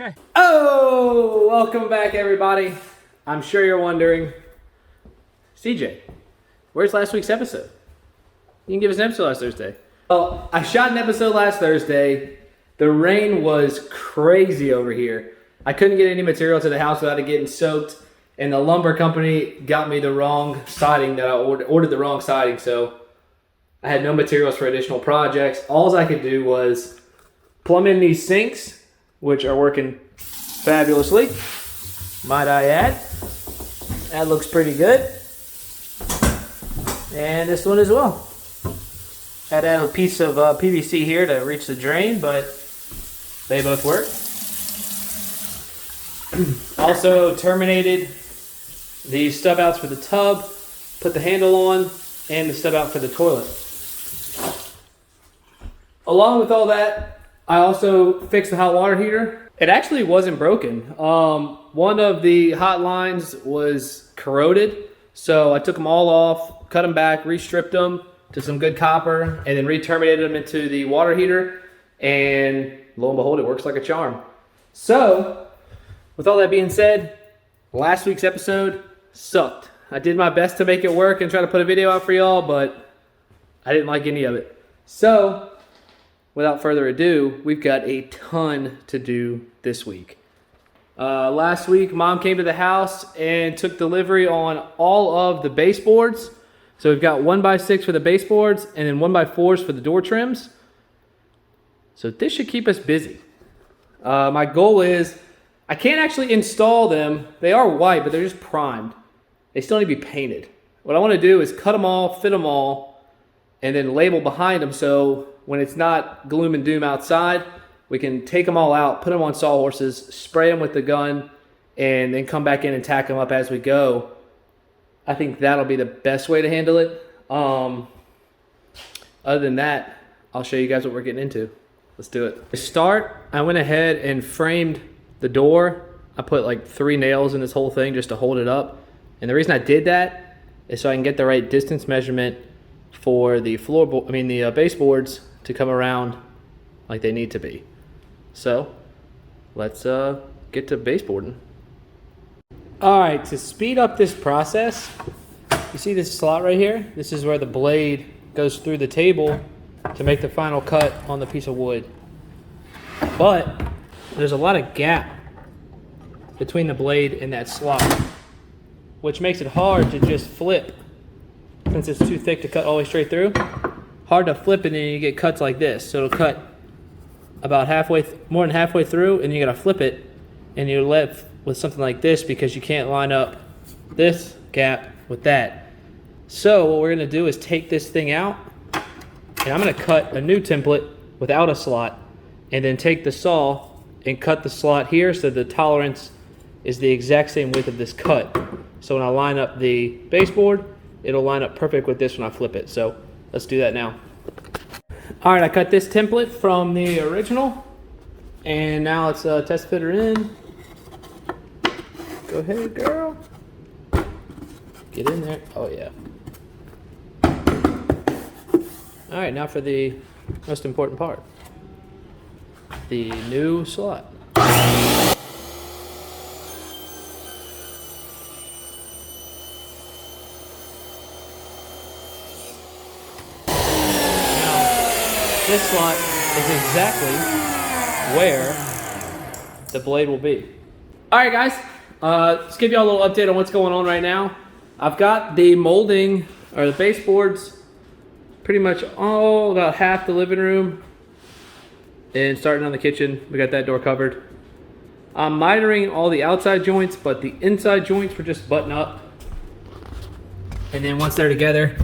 Okay. Oh, welcome back, everybody. I'm sure you're wondering, CJ, where's last week's episode? You can give us an episode last Thursday. Well, I shot an episode last Thursday. The rain was crazy over here. I couldn't get any material to the house without it getting soaked, and the lumber company got me the wrong siding that I ordered the wrong siding, so I had no materials for additional projects. All I could do was plumb in these sinks, which are working fabulously, might I add. That looks pretty good. And this one as well. Had to add a piece of PVC here to reach the drain, but they both work. Also terminated the stub outs for the tub, put the handle on, and the stub out for the toilet. Along with all that, I also fixed the hot water heater. It actually wasn't broken. One of the hot lines was corroded, so I took them all off, cut them back, re-stripped them to some good copper, and then re-terminated them into the water heater, and lo and behold, it works like a charm. So, with all that being said, last week's episode sucked. I did my best to make it work and try to put a video out for y'all, but I didn't like any of it. So, without further ado, we've got a ton to do this week. Last week, Mom came to the house and took delivery on all of the baseboards. So we've got 1x6 for the baseboards and then 1x4s for the door trims. So this should keep us busy. My goal is, I can't actually install them. They are white, but they're just primed. They still need to be painted. What I want to do is cut them all, fit them all, and then label behind them so when it's not gloom and doom outside, we can take them all out, put them on sawhorses, spray them with the gun, and then come back in and tack them up as we go. I think that'll be the best way to handle it. Other than that, I'll show you guys what we're getting into. Let's do it. To start, I went ahead and framed the door. I put like 3 nails in this whole thing just to hold it up. And the reason I did that is so I can get the right distance measurement for the baseboards to come around like they need to be. So let's get to baseboarding. All right, to speed up this process, you see this slot right here? This is where the blade goes through the table to make the final cut on the piece of wood. But there's a lot of gap between the blade and that slot, which makes it hard to just flip. Since it's too thick to cut all the way straight through, hard to flip it and you get cuts like this. So it'll cut about more than halfway through, and you gotta flip it, and you're left with something like this because you can't line up this gap with that. So what we're gonna do is take this thing out, and I'm gonna cut a new template without a slot, and then take the saw and cut the slot here so the tolerance is the exact same width of this cut. So when I line up the baseboard, it'll line up perfect with this when I flip it. So let's do that now. All right, I cut this template from the original, and now let's test fit her in. Go ahead, girl. Get in there. Oh yeah. All right, now for the most important part. The new slot. This slot is exactly where the blade will be. All right, guys, let's give you all a little update on what's going on right now. I've got the molding, or the baseboards, pretty much all about half the living room and starting on the kitchen. We got that door covered. I'm mitering all the outside joints, but the inside joints were just button up. And then once they're together,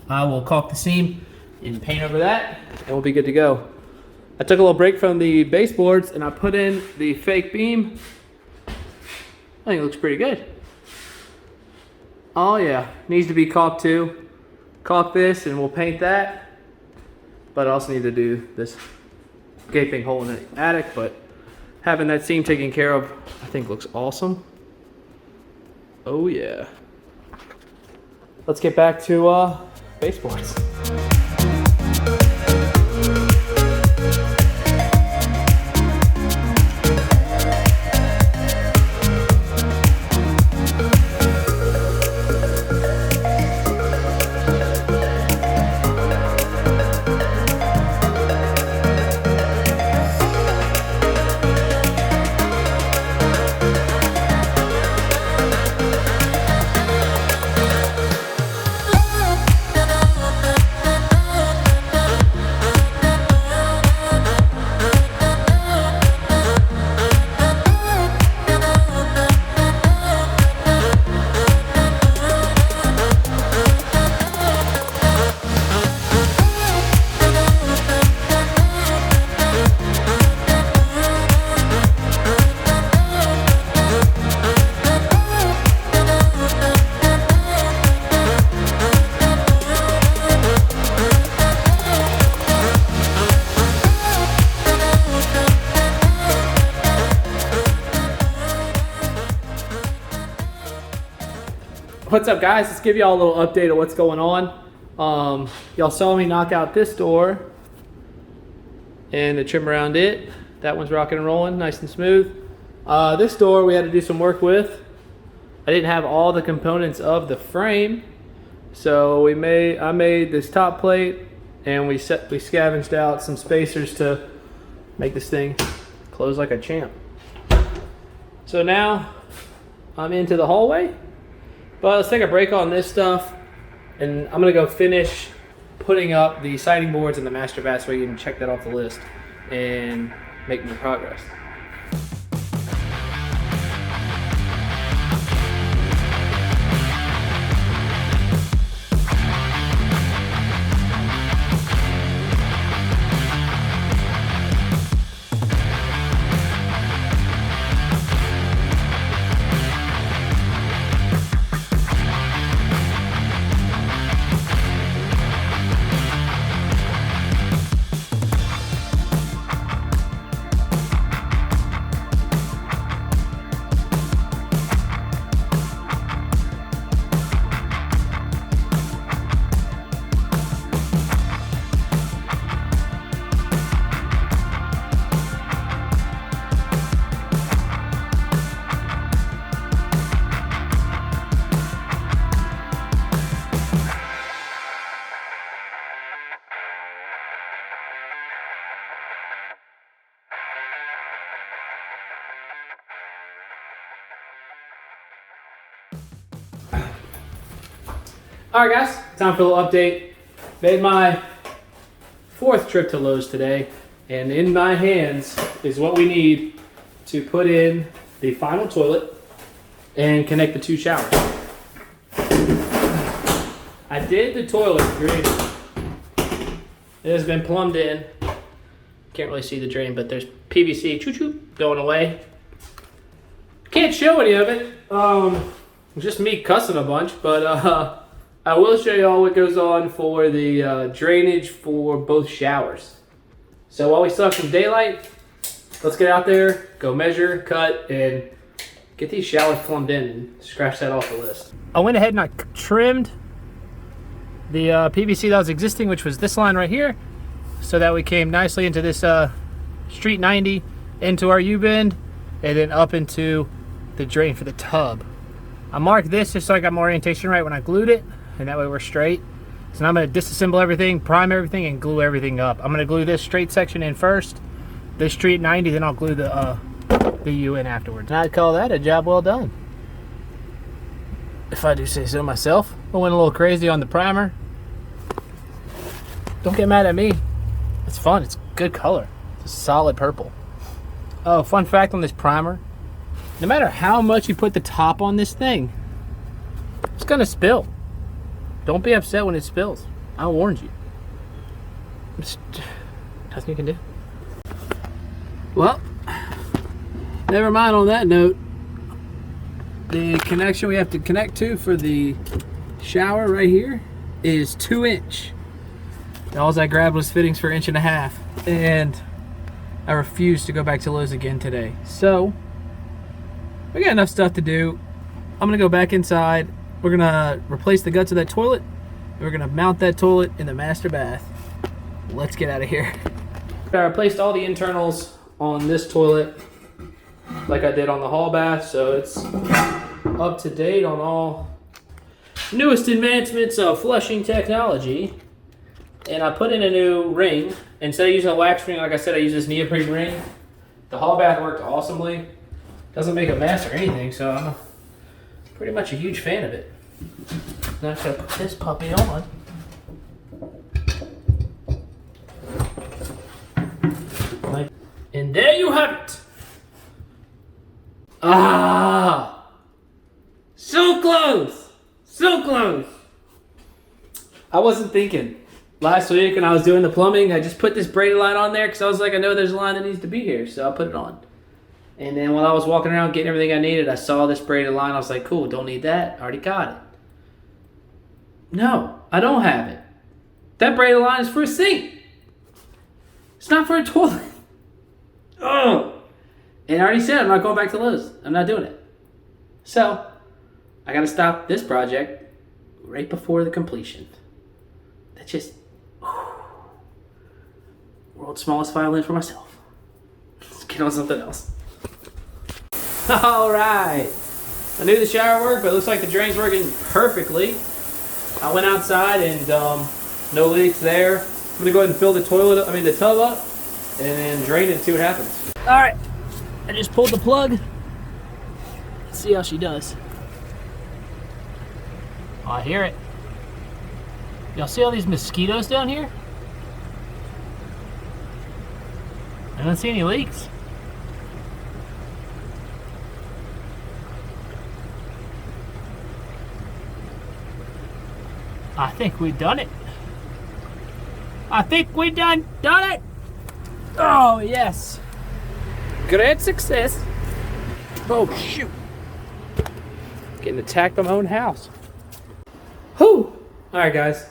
I will caulk the seam and paint over that, and we'll be good to go. I took a little break from the baseboards and I put in the fake beam. I think it looks pretty good. Oh yeah, needs to be caulked too. Caulk this and we'll paint that. But I also need to do this gaping hole in the attic, but having that seam taken care of, I think looks awesome. Oh yeah. Let's get back to baseboards. What's up, guys? Let's give y'all a little update of what's going on. Y'all saw me knock out this door and the trim around it. That one's rocking and rolling, nice and smooth. This door we had to do some work with. I didn't have all the components of the frame, so I made this top plate, and we scavenged out some spacers to make this thing close like a champ. So now I'm into the hallway, but let's take a break on this stuff, and I'm gonna go finish putting up the siding boards and the master bath so you can check that off the list and make more progress. All right, guys, time for a little update. Made my 4th trip to Lowe's today, and in my hands is what we need to put in the final toilet and connect the 2 showers. I did the toilet drain. It has been plumbed in. Can't really see the drain, but there's PVC choo-choo going away. Can't show any of it. Just me cussing a bunch, but I will show you all what goes on for the drainage for both showers. So while we still have some daylight, let's get out there, go measure, cut, and get these showers plumbed in and scratch that off the list. I went ahead and I trimmed the PVC that was existing, which was this line right here, so that we came nicely into this street 90, into our U-bend, and then up into the drain for the tub. I marked this just so I got my orientation right when I glued it, and that way we're straight. So now I'm going to disassemble everything, prime everything, and glue everything up. I'm going to glue this straight section in first, this street 90, then I'll glue the U in afterwards. And I'd call that a job well done, if I do say so myself. I went a little crazy on the primer. Don't get mad at me. It's fun. It's good color. It's a solid purple. Oh, fun fact on this primer. No matter how much you put the top on this thing, it's going to spill. Don't be upset when it spills. I warned you. Nothing you can do. Well, never mind on that note. The connection we have to connect to for the shower right here is 2-inch. All I grabbed was fittings for 1.5 inches, and I refuse to go back to Lowe's again today. So we got enough stuff to do. I'm gonna go back inside. We're gonna replace the guts of that toilet. We're gonna mount that toilet in the master bath. Let's get out of here. I replaced all the internals on this toilet like I did on the hall bath, so it's up to date on all newest advancements of flushing technology. And I put in a new ring. Instead of using a wax ring, like I said, I use this neoprene ring. The hall bath worked awesomely. Doesn't make a mess or anything, so I'm pretty much a huge fan of it. Now I'm gonna put this puppy on. And there you have it. Ah, so close, so close. I wasn't thinking. Last week when I was doing the plumbing, I just put this braided line on there because I was like, I know there's a line that needs to be here, so I put it on. And then while I was walking around getting everything I needed, I saw this braided line. I was like, cool, don't need that. I already got it. No, I don't have it. That braided line is for a sink. It's not for a toilet. Oh. And I already said I'm not going back to Lowe's. I'm not doing it. So, I gotta stop this project right before the completion. That's just world's smallest violin for myself. Let's get on something else. All right. I knew the shower worked, but it looks like the drain's working perfectly. I went outside and no leaks there. I'm gonna go ahead and fill the the tub up, and then drain it and see what happens. All right, I just pulled the plug. Let's see how she does. Oh, I hear it. Y'all see all these mosquitoes down here? I don't see any leaks. I think we've done it. I think we done it. Oh, yes. Great success. Oh, shoot. Getting attacked by my own house. Whew. All right, guys.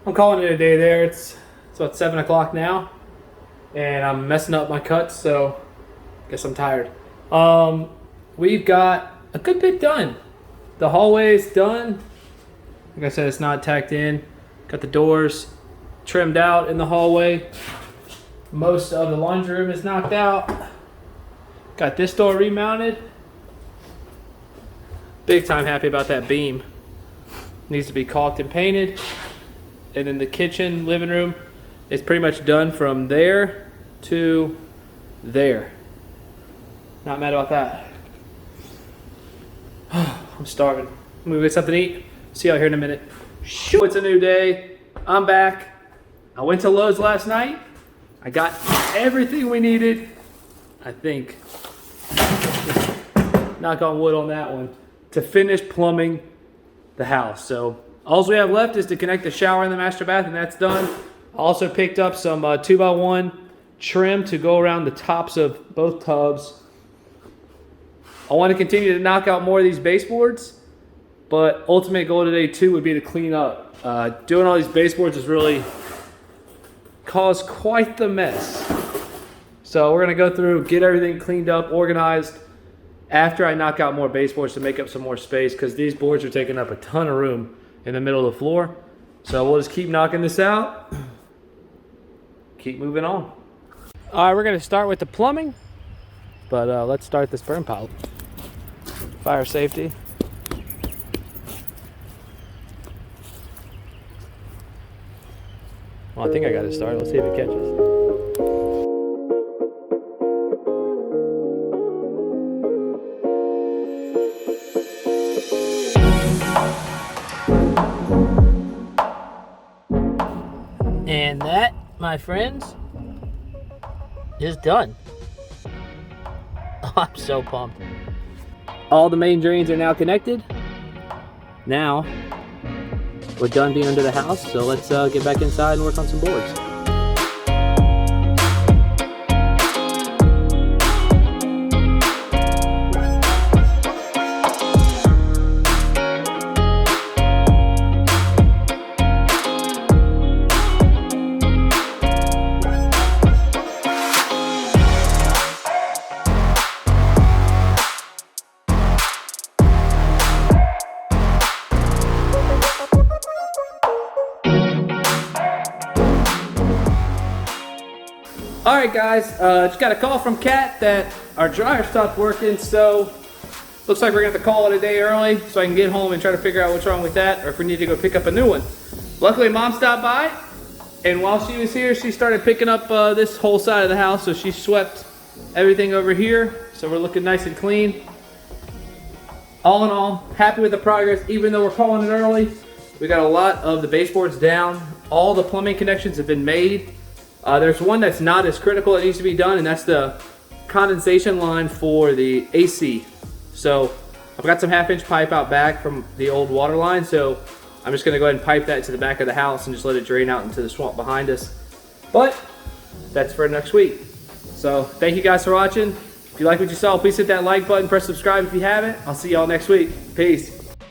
I'm calling it a day there. It's about 7 o'clock now. And I'm messing up my cuts, so I guess I'm tired. We've got a good bit done. The hallway is done. Like I said, it's not tacked in. Got the doors trimmed out in the hallway. Most of the laundry room is knocked out. Got this door remounted. Big time happy about that beam. Needs to be caulked and painted. And then the kitchen, living room is pretty much done from there to there. Not mad about that. I'm starving. I'm gonna get something to eat. See y'all here in a minute. Shoot. It's a new day. I'm back. I went to Lowe's last night. I got everything we needed. I think. Knock on wood on that one. To finish plumbing the house. So all we have left is to connect the shower and the master bath, and that's done. I also picked up some 2x1 trim to go around the tops of both tubs. I want to continue to knock out more of these baseboards. But ultimate goal today too would be to clean up. Doing all these baseboards has really caused quite the mess. So we're gonna go through, get everything cleaned up, organized after I knock out more baseboards to make up some more space, because these boards are taking up a ton of room in the middle of the floor. So we'll just keep knocking this out, keep moving on. All right, we're gonna start with the plumbing, but let's start this burn pile. Fire safety. Well, I think I got it started. Let's see if it catches. And that, my friends, is done. Oh, I'm so pumped. All the main drains are now connected. Now, we're done being under the house, so let's get back inside and work on some boards. All right, guys, just got a call from Kat that our dryer stopped working, so looks like we're gonna have to call it a day early so I can get home and try to figure out what's wrong with that, or if we need to go pick up a new one. Luckily, Mom stopped by, and while she was here, she started picking up this whole side of the house, so she swept everything over here, so we're looking nice and clean. All in all, happy with the progress, even though we're calling it early. We got a lot of the baseboards down. All the plumbing connections have been made. There's one that's not as critical that needs to be done, and that's the condensation line for the AC. So I've got some 1/2-inch pipe out back from the old water line, so I'm just gonna go ahead and pipe that to the back of the house and just let it drain out into the swamp behind us. But that's for next week. So thank you guys for watching. If you like what you saw, please hit that like button, press subscribe if you haven't. I'll see y'all next week. Peace.